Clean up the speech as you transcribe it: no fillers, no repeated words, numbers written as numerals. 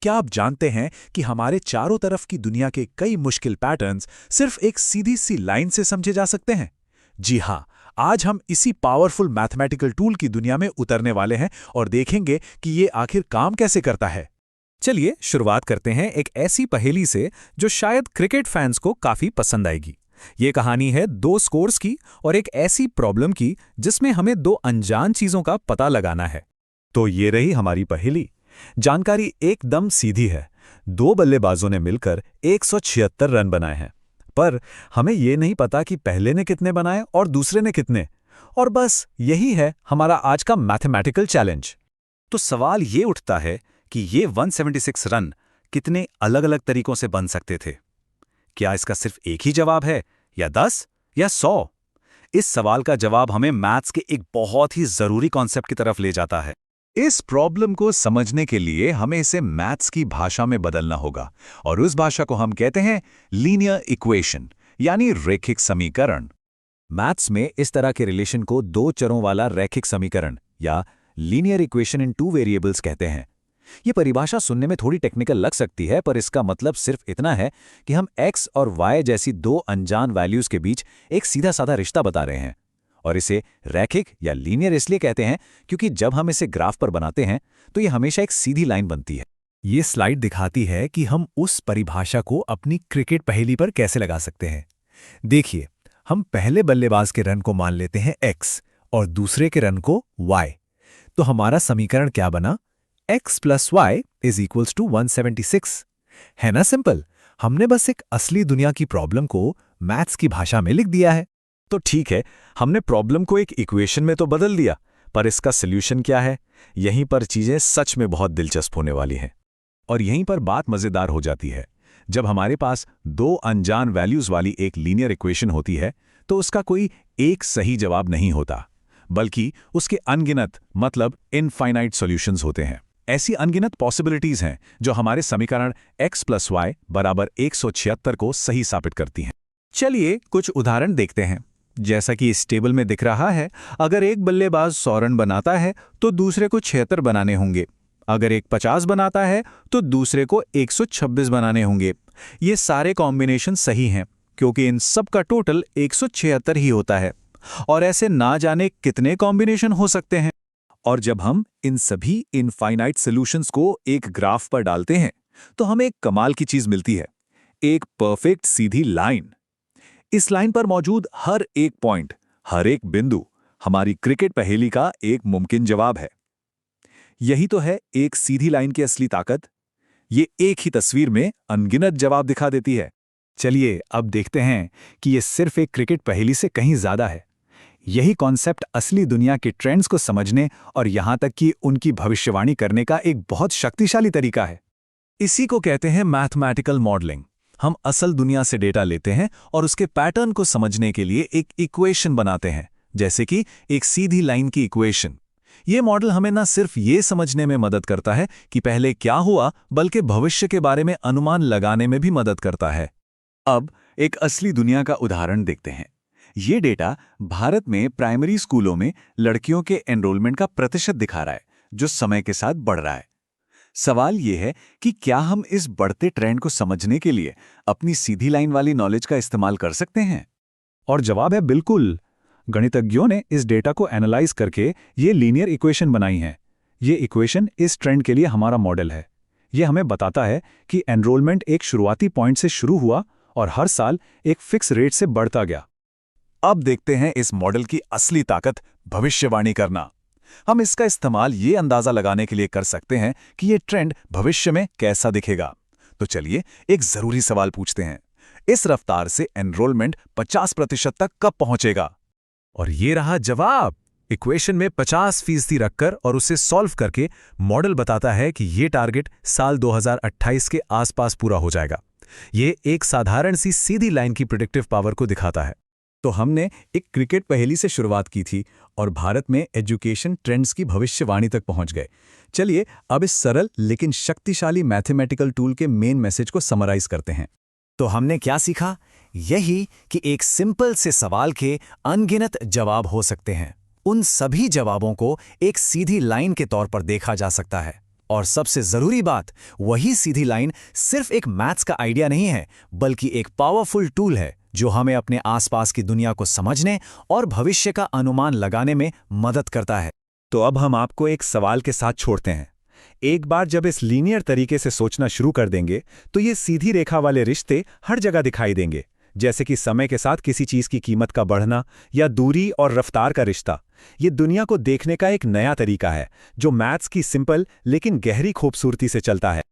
क्या आप जानते हैं कि हमारे चारों तरफ की दुनिया के कई मुश्किल पैटर्न्स सिर्फ एक सीधी सी लाइन से समझे जा सकते हैं? जी हाँ, आज हम इसी पावरफुल मैथमेटिकल टूल की दुनिया में उतरने वाले हैं और देखेंगे कि ये आखिर काम कैसे करता है। चलिए शुरुआत करते हैं एक ऐसी पहेली से जो शायद क्रिकेट फैंस को काफी पसंद आएगी। ये कहानी है दो स्कोर्स की और एक ऐसी प्रॉब्लम की जिसमें हमें दो अनजान चीजों का पता लगाना है। तो ये रही हमारी पहेली। जानकारी एकदम सीधी है। दो बल्लेबाजों ने मिलकर 176 रन बनाए हैं, पर हमें ये नहीं पता कि पहले ने कितने बनाए और दूसरे ने कितने। और बस यही है हमारा आज का मैथमेटिकल चैलेंज। तो सवाल ये उठता है कि ये 176 रन कितने अलग-अलग तरीकों से बन सकते थे? क्या इसका सिर्फ एक ही जवाब है, या 10 या 100? इस सवाल का जवाब हमें मैथ्स के एक बहुत ही जरूरी कॉन्सेप्ट की तरफ ले जाता है। इस प्रॉब्लम को समझने के लिए हमें इसे मैथ्स की भाषा में बदलना होगा, और उस भाषा को हम कहते हैं लीनियर इक्वेशन, यानी रैखिक समीकरण। मैथ्स में इस तरह के रिलेशन को दो चरों वाला रैखिक समीकरण या linear equation in two variables कहते हैं। ये परिभाषा सुनने में थोड़ी टेक्निकल लग सकती है, पर इसका मतलब सिर्फ इतना है कि हम x और y जैसी दो अनजान वैल्यूज के बीच एक सीधा साधा रिश्ता बता रहे हैं। और इसे रैखिक या लीनियर इसलिए कहते हैं क्योंकि जब हम इसे ग्राफ पर बनाते हैं तो ये हमेशा एक सीधी लाइन बनती है। ये स्लाइड दिखाती है कि हम उस परिभाषा को अपनी क्रिकेट पहेली पर कैसे लगा सकते हैं। देखिए, हम पहले बल्लेबाज के रन को मान लेते हैं x और दूसरे के रन को y। तो हमारा समीकरण क्या बना? x + y = 176। है ना सिंपल? हमने बस एक असली दुनिया की प्रॉब्लम को मैथ्स की भाषा में लिख दिया है। तो ठीक है, हमने प्रॉब्लम को एक इक्वेशन में तो बदल दिया, पर इसका सॉल्यूशन क्या है? यहीं पर चीजें सच में बहुत दिलचस्प होने वाली हैं। और यहीं पर बात मजेदार हो जाती है। जब हमारे पास दो अनजान वैल्यूज वाली एक लीनियर इक्वेशन होती है तो उसका कोई एक सही जवाब नहीं होता, बल्कि उसके अनगिनत मतलब इनफाइनाइट सॉल्यूशंस होते हैं। ऐसी अनगिनत पॉसिबिलिटीज हैं जो हमारे समीकरण x + y = 176 को सही साबित करती हैं। चलिए कुछ उदाहरण देखते हैं। जैसा कि इस टेबल में दिख रहा है, अगर एक बल्लेबाज 100 रन बनाता है तो दूसरे को 76 बनाने होंगे। अगर एक 50 बनाता है तो दूसरे को 126 बनाने होंगे। ये सारे कॉम्बिनेशन सही हैं क्योंकि इन सब का टोटल 176 ही होता है। और ऐसे ना जाने कितने कॉम्बिनेशन हो सकते हैं। और जब हम इन सभी इनफाइनाइट सॉल्यूशंस को एक ग्राफ पर डालते हैं तो हमें एक कमाल की चीज मिलती है, एक परफेक्ट सीधी लाइन। इस लाइन पर मौजूद हर एक पॉइंट, हर एक बिंदु हमारी क्रिकेट पहेली का एक मुमकिन जवाब है। यही तो है एक सीधी लाइन की असली ताकत। ये एक ही तस्वीर में अनगिनत जवाब दिखा देती है। चलिए अब देखते हैं कि ये सिर्फ एक क्रिकेट पहेली से कहीं ज्यादा है। यही कॉन्सेप्ट असली दुनिया के ट्रेंड्स को समझने और यहां तक कि उनकी भविष्यवाणी करने का एक बहुत शक्तिशाली तरीका है। इसी को कहते हैं मैथमेटिकल मॉडलिंग। हम असल दुनिया से डेटा लेते हैं और उसके पैटर्न को समझने के लिए एक इक्वेशन बनाते हैं, जैसे कि एक सीधी लाइन की इक्वेशन। ये मॉडल हमें न सिर्फ ये समझने में मदद करता है कि पहले क्या हुआ, बल्कि भविष्य के बारे में अनुमान लगाने में भी मदद करता है। अब एक असली दुनिया का उदाहरण देखते हैं। ये डेटा भारत में प्राइमरी स्कूलों में लड़कियों के एनरोलमेंट का प्रतिशत दिखा रहा है, जो समय के साथ बढ़ रहा है। सवाल यह है कि क्या हम इस बढ़ते ट्रेंड को समझने के लिए अपनी सीधी लाइन वाली नॉलेज का इस्तेमाल कर सकते हैं? और जवाब है बिल्कुल। गणितज्ञों ने इस डेटा को एनालाइज करके ये लीनियर इक्वेशन बनाई है। ये इक्वेशन इस ट्रेंड के लिए हमारा मॉडल है। ये हमें बताता है कि एनरोलमेंट एक शुरुआती पॉइंट से शुरू हुआ और हर साल एक फिक्स रेट से बढ़ता गया। अब देखते हैं इस मॉडल की असली ताकत, भविष्यवाणी करना। हम इसका इस्तेमाल ये अंदाजा लगाने के लिए कर सकते हैं कि ये ट्रेंड भविष्य में कैसा दिखेगा। तो चलिए एक जरूरी सवाल पूछते हैं। इस रफ्तार से एनरोलमेंट 50% तक कब पहुंचेगा? और ये रहा जवाब। इक्वेशन में 50% रखकर और उसे सॉल्व करके मॉडल बताता है कि ये टारगेट साल 2028 के आसपास पूरा हो जाएगा। ये एक साधारण सी सीधी लाइन की प्रेडिक्टिव पावर को दिखाता है। तो हमने एक क्रिकेट पहेली से शुरुआत की थी और भारत में एजुकेशन ट्रेंड्स की भविष्यवाणी तक पहुंच गए। चलिए अब इस सरल लेकिन शक्तिशाली मैथमेटिकल टूल के मेन मैसेज को समराइज करते हैं। तो हमने क्या सीखा? यही कि एक सिंपल से सवाल के अनगिनत जवाब हो सकते हैं। उन सभी जवाबों को एक सीधी लाइन के तौर पर देखा जा सकता है। और सबसे जरूरी बात, वही सीधी लाइन सिर्फ एक मैथ्स का आइडिया नहीं है, बल्कि एक पावरफुल टूल है जो हमें अपने आसपास की दुनिया को समझने और भविष्य का अनुमान लगाने में मदद करता है। तो अब हम आपको एक सवाल के साथ छोड़ते हैं। एक बार जब इस लीनियर तरीके से सोचना शुरू कर देंगे तो ये सीधी रेखा वाले रिश्ते हर जगह दिखाई देंगे, जैसे कि समय के साथ किसी चीज की कीमत का बढ़ना या दूरी और रफ्तार का रिश्ता। ये दुनिया को देखने का एक नया तरीका है जो मैथ्स की सिंपल लेकिन गहरी खूबसूरती से चलता है।